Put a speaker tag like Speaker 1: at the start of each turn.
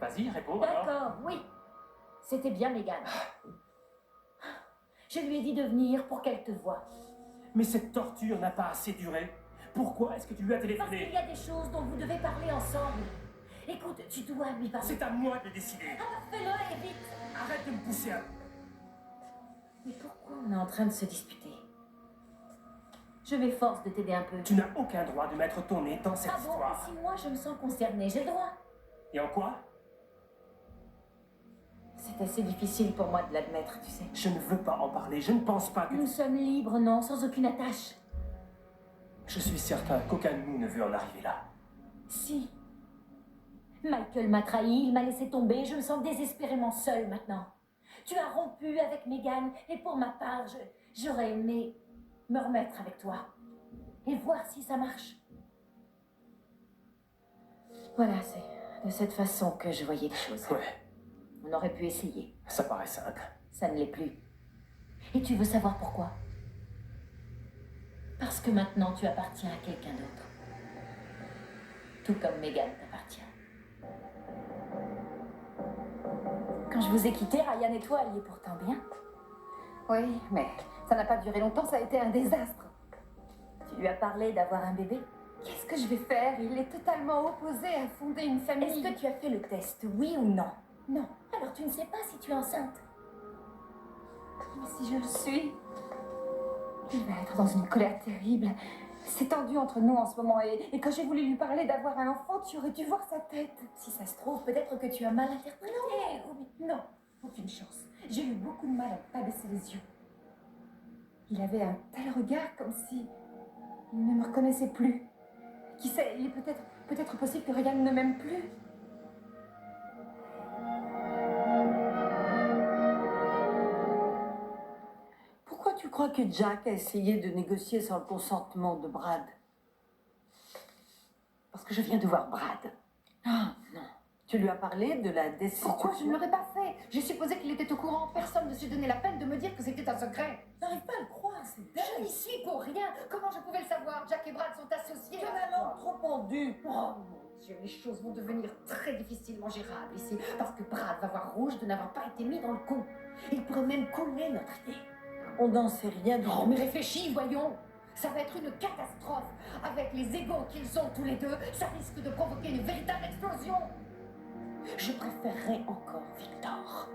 Speaker 1: Vas-y, réponds alors.
Speaker 2: D'accord, oui. C'était bien Megan. Je lui ai dit de venir pour qu'elle te voie.
Speaker 1: Mais cette torture n'a pas assez duré. Pourquoi est-ce que tu lui as
Speaker 2: Parce qu'il
Speaker 1: téléphoné?
Speaker 2: y a des choses dont vous devez parler ensemble. Écoute, tu dois lui parler.
Speaker 1: C'est à moi de décider.
Speaker 2: Alors fais-le et vite.
Speaker 1: Arrête de me pousser à...
Speaker 2: Mais pourquoi on est en train de se disputer? Je m'efforce de t'aider un peu.
Speaker 1: Tu n'as aucun droit de mettre ton nez dans cette
Speaker 2: Ah bon,
Speaker 1: histoire.
Speaker 2: si moi je me sens concernée, j'ai le droit.
Speaker 1: Et en quoi?
Speaker 2: C'est assez difficile pour moi de l'admettre, tu sais.
Speaker 1: Je ne veux pas en parler. Je ne pense pas que...
Speaker 2: Nous sommes libres, non, sans aucune attache.
Speaker 1: Je suis certain qu'aucun de nous ne veut en arriver là.
Speaker 2: Si. Michael m'a trahi, il m'a laissé tomber, je me sens désespérément seule maintenant. Tu as rompu avec Megan, et pour ma part, j'aurais aimé me remettre avec toi. Et voir si ça marche. Voilà, c'est de cette façon que je voyais les choses.
Speaker 1: Ouais,
Speaker 2: On aurait pu essayer.
Speaker 1: ça paraît simple.
Speaker 2: Ça ne l'est plus. Et tu veux savoir pourquoi? Parce que maintenant tu appartiens à quelqu'un d'autre. Tout comme Megan t'appartient. Quand je vous ai quitté, Ryan et toi alliez pourtant bien.
Speaker 3: Oui, mais ça n'a pas duré longtemps, ça a été un désastre.
Speaker 2: Tu lui as parlé d'avoir un bébé?
Speaker 3: Qu'est-ce que je vais faire? Il est totalement opposé à fonder une famille.
Speaker 2: Est-ce que tu as fait le test, oui ou non?
Speaker 3: Non.
Speaker 2: Alors tu ne sais pas si tu es enceinte.
Speaker 3: Mais si je le suis, il va être dans une colère terrible. C'est tendu entre nous en ce moment et quand j'ai voulu lui parler d'avoir un enfant, tu aurais dû voir sa tête.
Speaker 2: Si ça se trouve, peut-être que tu as mal interprété.
Speaker 3: Non, aucune chance. J'ai eu beaucoup de mal à ne pas baisser les yeux. Il avait un tel regard comme si il ne me reconnaissait plus. Qui sait, il est peut-être possible que Ryan ne m'aime plus.
Speaker 4: Pourquoi tu crois que Jack a essayé de négocier sans le consentement de Brad?
Speaker 2: Parce que je viens de voir Brad.
Speaker 4: Ah, non. Tu lui as parlé de la destitution?
Speaker 3: Pourquoi je ne l'aurais pas fait? J'ai supposé qu'il était au courant. Personne ne s'est donné la peine de me dire que c'était un secret.
Speaker 2: J'arrive pas à le croire, c'est
Speaker 3: Je n'y suis pour rien. Comment je pouvais le savoir? Jack et Brad sont associés.
Speaker 4: la langue trop pendue.
Speaker 3: Oh mon Dieu, les choses vont devenir très difficilement gérables ici. Parce que Brad va voir rouge de n'avoir pas été mis dans le coup. Il pourrait même couler notre idée.
Speaker 4: On n'en sait rien du
Speaker 3: Oh,
Speaker 4: tout.
Speaker 3: mais réfléchis, voyons. Ça va être une catastrophe. Avec les égos qu'ils ont tous les deux, ça risque de provoquer une véritable explosion. Je préférerais encore Victor.